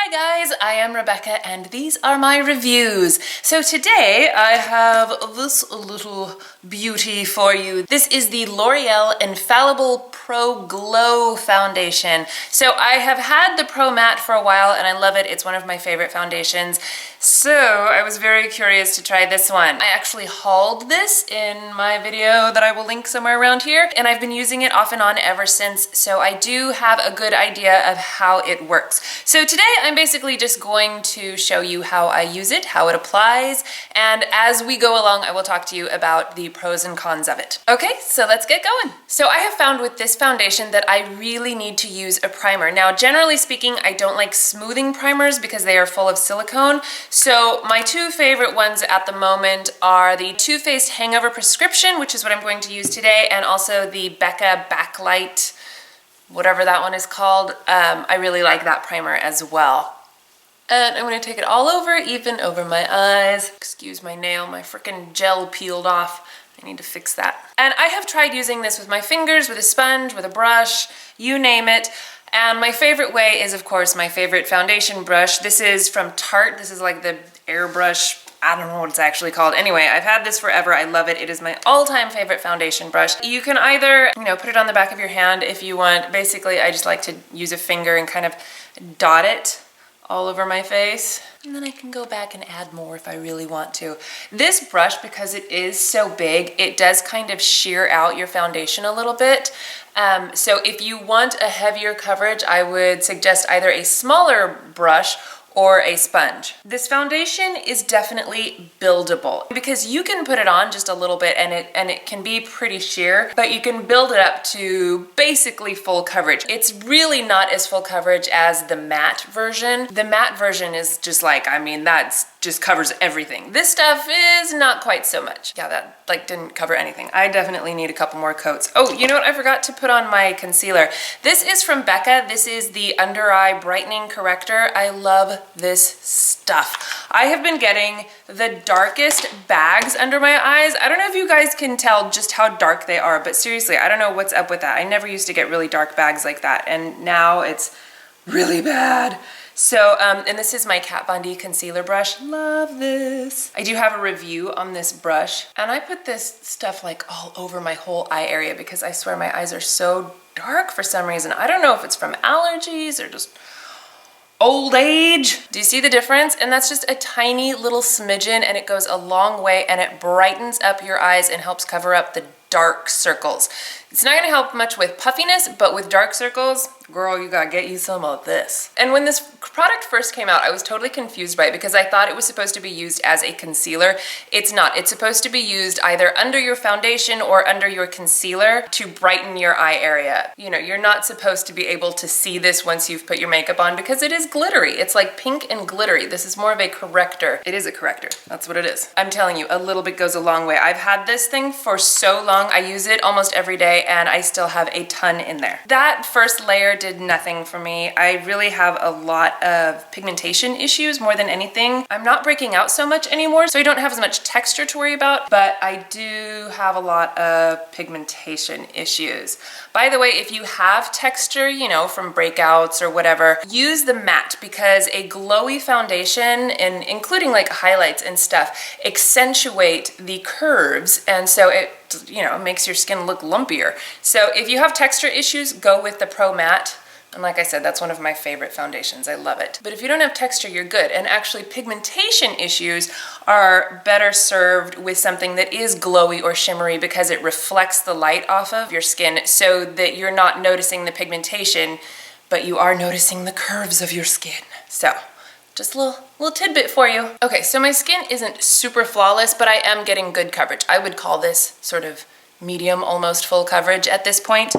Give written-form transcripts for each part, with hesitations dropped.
Hi guys, I am Rebecca and these are my reviews. So today I have this little beauty for you. This is the L'Oreal Infallible Pro Glow Foundation. So I have had the Pro Matte for a while and I love it. It's one of my favorite foundations. So I was very curious to try this one. I actually hauled this in my video that I will link somewhere around here, and I've been using it off and on ever since, so I do have a good idea of how it works. So today I'm basically just going to show you how I use it, how it applies, and as we go along I will talk to you about the pros and cons of it. Okay, so let's get going. So I have found with this foundation that I really need to use a primer. Now generally speaking I don't like smoothing primers because they are full of silicone. So my two favorite ones at the moment are the Too Faced Hangover Prescription, which is what I'm going to use today, and also the Becca Backlight, whatever that one is called. I really like that primer as well. And I'm going to take it all over, even over my eyes. Excuse my nail, my frickin' gel peeled off. I need to fix that. And I have tried using this with my fingers, with a sponge, with a brush, you name it. And my favorite way is, of course, my favorite foundation brush. This is from Tarte. This is like the airbrush. I don't know what it's actually called. Anyway, I've had this forever. I love it. It is my all-time favorite foundation brush. You can either, put it on the back of your hand if you want. Basically, I just like to use a finger and kind of dot it all over my face. And then I can go back and add more if I really want to. This brush, because it is so big, it does kind of shear out your foundation a little bit. So if you want a heavier coverage, I would suggest either a smaller brush or a sponge. This foundation is definitely buildable because you can put it on just a little bit and it can be pretty sheer, but you can build it up to basically full coverage. It's really not as full coverage as the matte version. The matte version is just like, that's just covers everything. This stuff is not quite so much. Yeah, that didn't cover anything. I definitely need a couple more coats. Oh, you know what? I forgot to put on my concealer. This is from Becca. This is the Under Eye Brightening Corrector. I love this stuff. I have been getting the darkest bags under my eyes. I don't know if you guys can tell just how dark they are, but seriously, I don't know what's up with that. I never used to get really dark bags like that, and now it's really bad. So, and this is my Kat Von D concealer brush. Love this. I do have a review on this brush, and I put this stuff like all over my whole eye area because I swear my eyes are so dark for some reason. I don't know if it's from allergies or just old age. Do you see the difference? And that's just a tiny little smidgen, and it goes a long way, and it brightens up your eyes and helps cover up the dark circles. It's not gonna help much with puffiness, but with dark circles, girl, you gotta get you some of this. And when this product first came out, I was totally confused by it because I thought it was supposed to be used as a concealer. It's not. It's supposed to be used either under your foundation or under your concealer to brighten your eye area. You're not supposed to be able to see this once you've put your makeup on because it is glittery. It's like pink and glittery. This is more of a corrector. It is a corrector. That's what it is. I'm telling you, a little bit goes a long way. I've had this thing for so long. I use it almost every day and I still have a ton in there. That first layer did nothing for me. I really have a lot of pigmentation issues more than anything. I'm not breaking out so much anymore, so I don't have as much texture to worry about, but I do have a lot of pigmentation issues. By the way, if you have texture, from breakouts or whatever, use the matte because a glowy foundation, and including like highlights and stuff, accentuate the curves, and so it makes your skin look lumpier. So if you have texture issues, go with the Pro Matte. And like I said, that's one of my favorite foundations. I love it. But if you don't have texture, you're good. And actually pigmentation issues are better served with something that is glowy or shimmery because it reflects the light off of your skin so that you're not noticing the pigmentation, but you are noticing the curves of your skin. So just a little tidbit for you. Okay, so my skin isn't super flawless, but I am getting good coverage. I would call this sort of medium, almost full coverage at this point.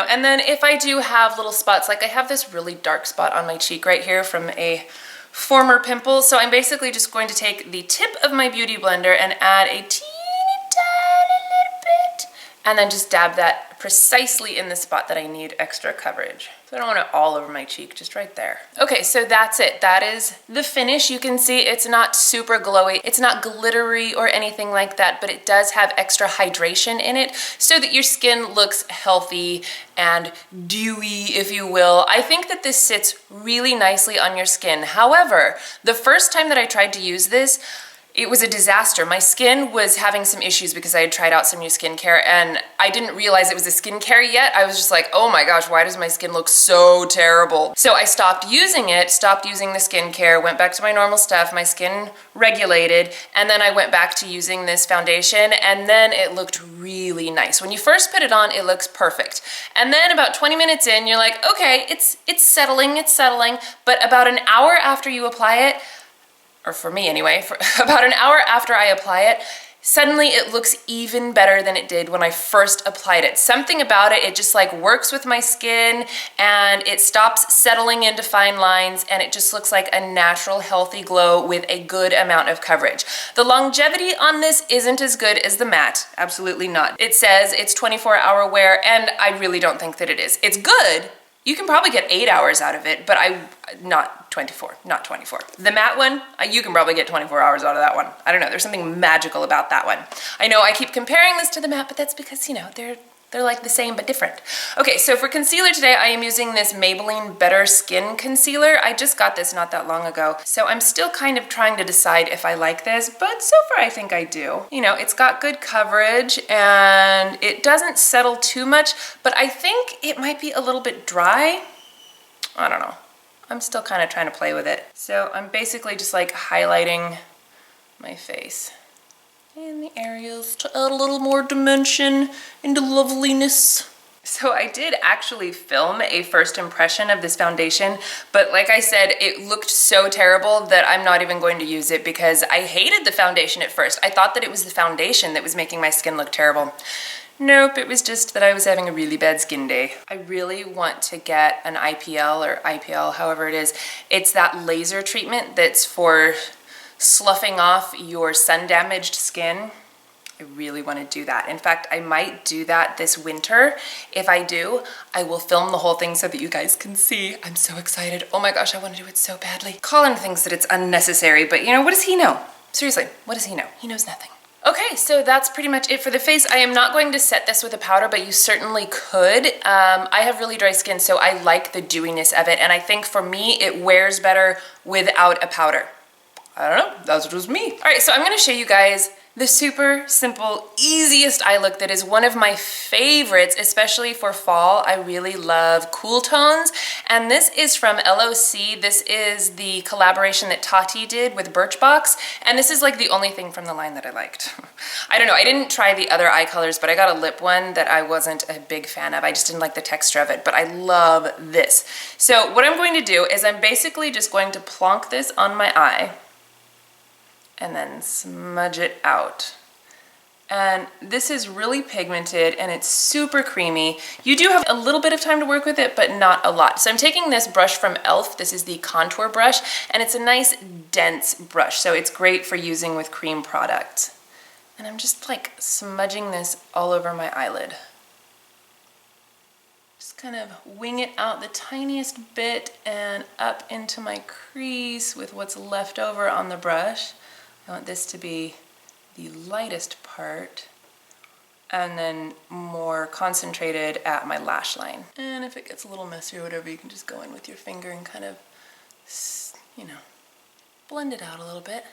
And then if I do have little spots, like I have this really dark spot on my cheek right here from a former pimple, so I'm basically just going to take the tip of my beauty blender and add a teeny tiny little bit, and then just dab that precisely in the spot that I need extra coverage. So I don't want it all over my cheek, just right there. Okay, so that's it. That is the finish. You can see it's not super glowy. It's not glittery or anything like that, but it does have extra hydration in it so that your skin looks healthy and dewy, if you will. I think that this sits really nicely on your skin. However, the first time that I tried to use this, it was a disaster. My skin was having some issues because I had tried out some new skincare and I didn't realize it was a skincare yet. I was just like, oh my gosh, why does my skin look so terrible? So I stopped using it, stopped using the skincare, went back to my normal stuff, my skin regulated, and then I went back to using this foundation and then it looked really nice. When you first put it on, it looks perfect. And then about 20 minutes in, you're like, okay, it's settling, but about an hour after you apply it, or for me anyway, for about an hour after I apply it, suddenly it looks even better than it did when I first applied it. Something about it, it just like works with my skin and it stops settling into fine lines and it just looks like a natural, healthy glow with a good amount of coverage. The longevity on this isn't as good as the matte, absolutely not. It says it's 24-hour wear and I really don't think that it is. It's good. You can probably get 8 hours out of it, but not 24. The matte one, you can probably get 24 hours out of that one. I don't know, there's something magical about that one. I know I keep comparing this to the matte, but that's because, you know, they're like the same but different. Okay, so for concealer today, I am using this Maybelline Better Skin Concealer. I just got this not that long ago, so I'm still kind of trying to decide if I like this, but so far I think I do. You know, it's got good coverage and it doesn't settle too much, but I think it might be a little bit dry. I don't know. I'm still kind of trying to play with it. So I'm basically just like highlighting my face and the areas to add a little more dimension into loveliness. So I did actually film a first impression of this foundation, but like I said, it looked so terrible that I'm not even going to use it because I hated the foundation at first. I thought that it was the foundation that was making my skin look terrible. Nope, it was just that I was having a really bad skin day. I really want to get an IPL or IPL, however it is. It's that laser treatment that's for sloughing off your sun-damaged skin. I really want to do that. In fact, I might do that this winter. If I do, I will film the whole thing so that you guys can see. I'm so excited. Oh my gosh, I want to do it so badly. Colin thinks that it's unnecessary, but you know, what does he know? Seriously, what does he know? He knows nothing. Okay, so that's pretty much it for the face. I am not going to set this with a powder, but you certainly could. I have really dry skin, so I like the dewiness of it, and I think for me, it wears better without a powder. I don't know, that's just me. All right, so I'm gonna show you guys the super simple, easiest eye look that is one of my favorites, especially for fall. I really love cool tones, and this is from LOC. This is the collaboration that TARTE did with Birchbox, and this is like the only thing from the line that I liked. I don't know, I didn't try the other eye colors, but I got a lip one that I wasn't a big fan of. I just didn't like the texture of it, but I love this. So what I'm going to do is I'm basically just going to plonk this on my eye and then smudge it out. And this is really pigmented and it's super creamy. You do have a little bit of time to work with it, but not a lot. So I'm taking this brush from e.l.f. This is the contour brush, and it's a nice dense brush, so it's great for using with cream products. And I'm just like smudging this all over my eyelid. Just kind of wing it out the tiniest bit and up into my crease with what's left over on the brush. I want this to be the lightest part and then more concentrated at my lash line. And if it gets a little messy or whatever, you can just go in with your finger and kind of, you know, blend it out a little bit.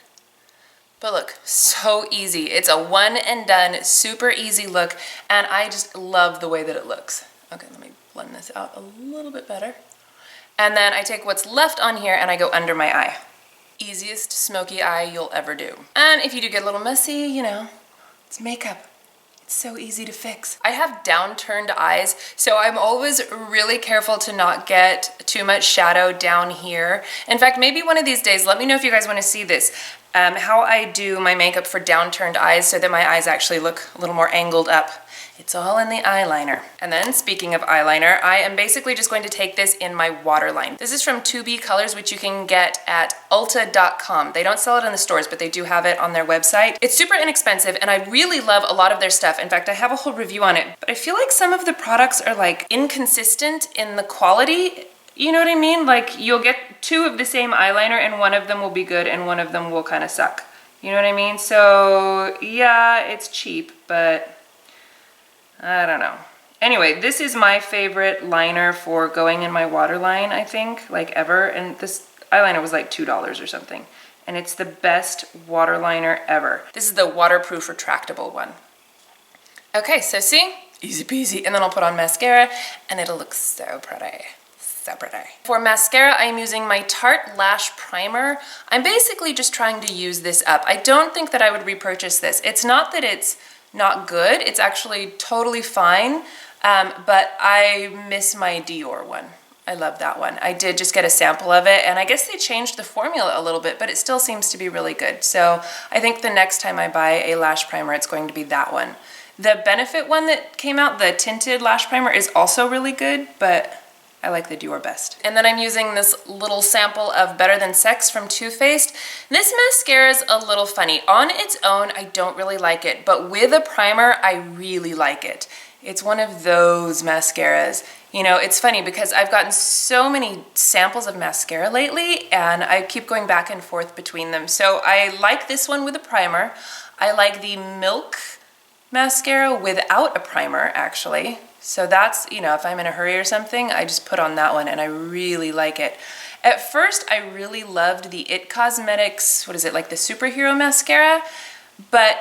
But look, so easy. It's a one and done, super easy look, and I just love the way that it looks. Okay, let me blend this out a little bit better. And then I take what's left on here and I go under my eye. Easiest smoky eye you'll ever do. And if you do get a little messy, you know, it's makeup. It's so easy to fix. I have downturned eyes, so I'm always really careful to not get too much shadow down here. In fact, maybe one of these days, let me know if you guys want to see this, how I do my makeup for downturned eyes so that my eyes actually look a little more angled up. It's all in the eyeliner. And then speaking of eyeliner, I am basically just going to take this in my waterline. This is from 2B Colors, which you can get at ulta.com. They don't sell it in the stores, but they do have it on their website. It's super inexpensive and I really love a lot of their stuff. In fact, I have a whole review on it, but I feel like some of the products are like inconsistent in the quality. You know what I mean? Like you'll get two of the same eyeliner and one of them will be good and one of them will kind of suck. You know what I mean? So yeah, it's cheap, but I don't know. Anyway, this is my favorite liner for going in my waterline, I think, like ever. And this eyeliner was like $2 or something. And it's the best water liner ever. This is the waterproof retractable one. Okay, so see? Easy peasy. And then I'll put on mascara and it'll look so pretty. So pretty. For mascara, I'm using my Tarte Lash Primer. I'm basically just trying to use this up. I don't think that I would repurchase this. It's not that it's not good. It's actually totally fine, but I miss my Dior one. I love that one. I did just get a sample of it, and I guess they changed the formula a little bit, but it still seems to be really good. So I think the next time I buy a lash primer, it's going to be that one. The Benefit one that came out, the tinted lash primer, is also really good, but I like the Dior best. And then I'm using this little sample of Better Than Sex from Too Faced. This mascara is a little funny. On its own, I don't really like it, but with a primer, I really like it. It's one of those mascaras. You know, it's funny because I've gotten so many samples of mascara lately and I keep going back and forth between them. So I like this one with a primer. I like the Milk mascara without a primer, actually. So that's, you know, if I'm in a hurry or something, I just put on that one and I really like it. At first, I really loved the IT Cosmetics, what is it, like the Superhero Mascara? But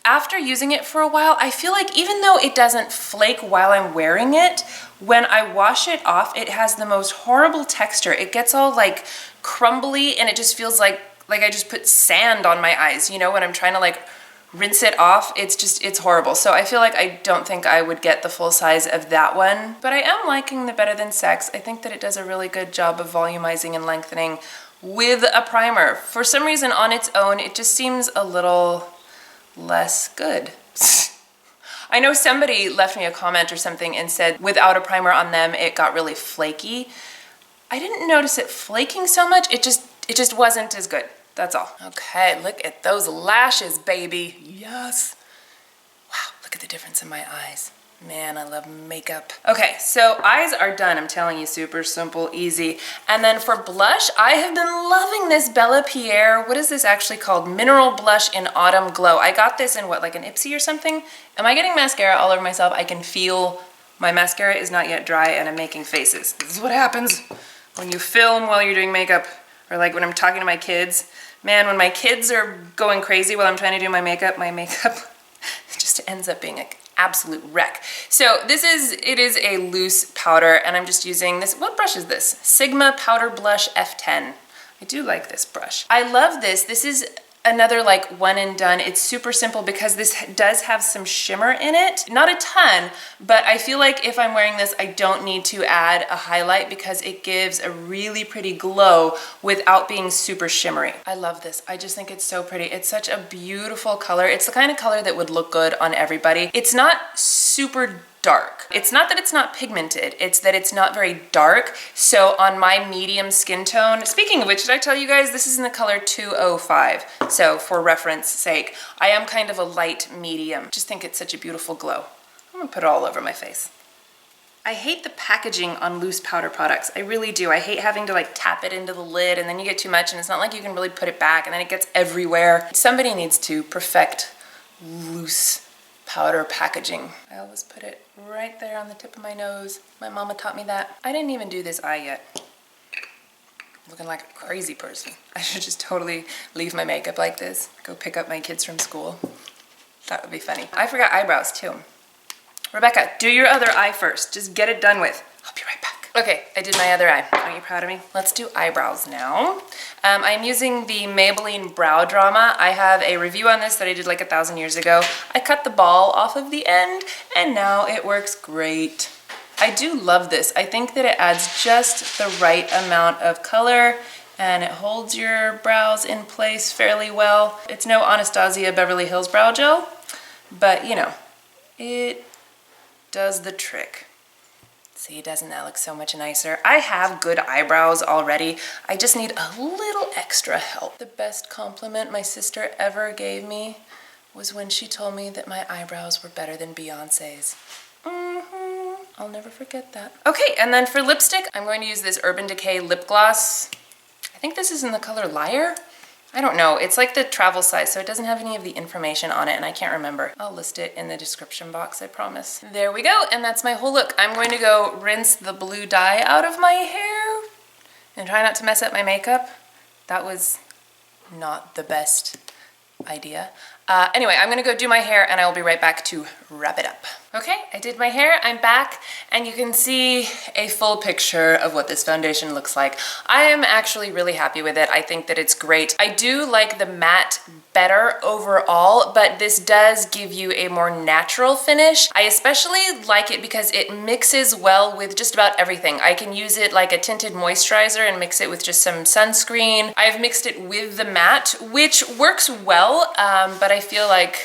after using it for a while, I feel like even though it doesn't flake while I'm wearing it, when I wash it off, it has the most horrible texture. It gets all like crumbly and it just feels like I just put sand on my eyes, you know, when I'm trying to like rinse it off. It's horrible. So I feel like I don't think I would get the full size of that one, but I am liking the Better Than Sex. I think that it does a really good job of volumizing and lengthening with a primer. For some reason on its own, it just seems a little less good. I know somebody left me a comment or something and said without a primer on them, it got really flaky. I didn't notice it flaking so much. It just wasn't as good. That's all. Okay, look at those lashes, baby. Yes. Wow, look at the difference in my eyes. Man, I love makeup. Okay, so eyes are done. I'm telling you, super simple, easy. And then for blush, I have been loving this BellaPierre. What is this actually called? Mineral Blush in Autumn Glow. I got this in what, like an Ipsy or something? Am I getting mascara all over myself? I can feel my mascara is not yet dry and I'm making faces. This is what happens when you film while you're doing makeup, or like when I'm talking to my kids. Man, when my kids are going crazy while I'm trying to do my makeup just ends up being an absolute wreck. So it is a loose powder and I'm just using this, what brush is this? Sigma Powder Blush F10. I do like this brush. I love this. This is another like one and done. It's super simple because this does have some shimmer in it. Not a ton, but I feel like if I'm wearing this, I don't need to add a highlight because it gives a really pretty glow without being super shimmery. I love this. I just think it's so pretty. It's such a beautiful color. It's the kind of color that would look good on everybody. It's not super dark. It's not that it's not pigmented, it's that it's not very dark. So on my medium skin tone, speaking of which, did I tell you guys this is in the color 205? So for reference sake, I am kind of a light medium. Just think it's such a beautiful glow. I'm gonna put it all over my face. I hate the packaging on loose powder products. I really do. I hate having to like tap it into the lid and then you get too much and it's not like you can really put it back and then it gets everywhere. Somebody needs to perfect loose powder packaging. I always put it right there on the tip of my nose. My mama taught me that. I didn't even do this eye yet. Looking like a crazy person. I should just totally leave my makeup like this. Go pick up my kids from school. That would be funny. I forgot eyebrows too. Rebecca, do your other eye first. Just get it done with. I'll be right back. Okay, I did my other eye. Aren't you proud of me? Let's do eyebrows now. I'm using the Maybelline Brow Drama. I have a review on this that I did like 1,000 years ago. I cut the ball off of the end and now it works great. I do love this. I think that it adds just the right amount of color and it holds your brows in place fairly well. It's no Anastasia Beverly Hills Brow Gel, but you know, it does the trick. See, doesn't that look so much nicer? I have good eyebrows already. I just need a little extra help. The best compliment my sister ever gave me was when she told me that my eyebrows were better than Beyonce's. I'll never forget that. Okay, and then for lipstick, I'm going to use this Urban Decay lip gloss. I think this is in the color Liar. I don't know, it's like the travel size, so it doesn't have any of the information on it, and I can't remember. I'll list it in the description box, I promise. There we go, and that's my whole look. I'm going to go rinse the blue dye out of my hair and try not to mess up my makeup. That was not the best idea. Anyway, I'm gonna go do my hair and I will be right back to wrap it up. Okay, I did my hair, I'm back, and you can see a full picture of what this foundation looks like. I am actually really happy with it. I think that it's great. I do like the matte better overall, but this does give you a more natural finish. I especially like it because it mixes well with just about everything. I can use it like a tinted moisturizer and mix it with just some sunscreen. I've mixed it with the matte, which works well, but I feel like,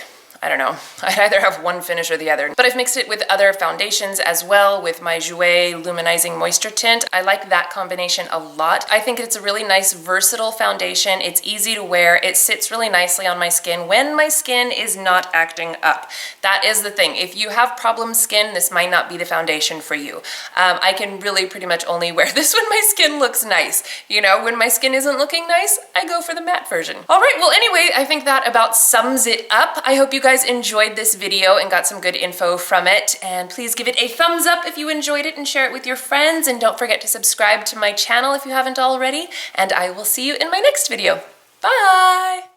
I don't know, I'd either have one finish or the other. But I've mixed it with other foundations as well, with my Jouer Luminizing Moisture Tint. I like that combination a lot. I think it's a really nice, versatile foundation. It's easy to wear. It sits really nicely on my skin when my skin is not acting up. That is the thing. If you have problem skin, this might not be the foundation for you. I can really pretty much only wear this when my skin looks nice. You know, when my skin isn't looking nice, I go for the matte version. All right, well anyway, I think that about sums it up. I hope you guys enjoyed this video and got some good info from it, and please give it a thumbs up if you enjoyed it and share it with your friends, and don't forget to subscribe to my channel if you haven't already, and I will see you in my next video. Bye!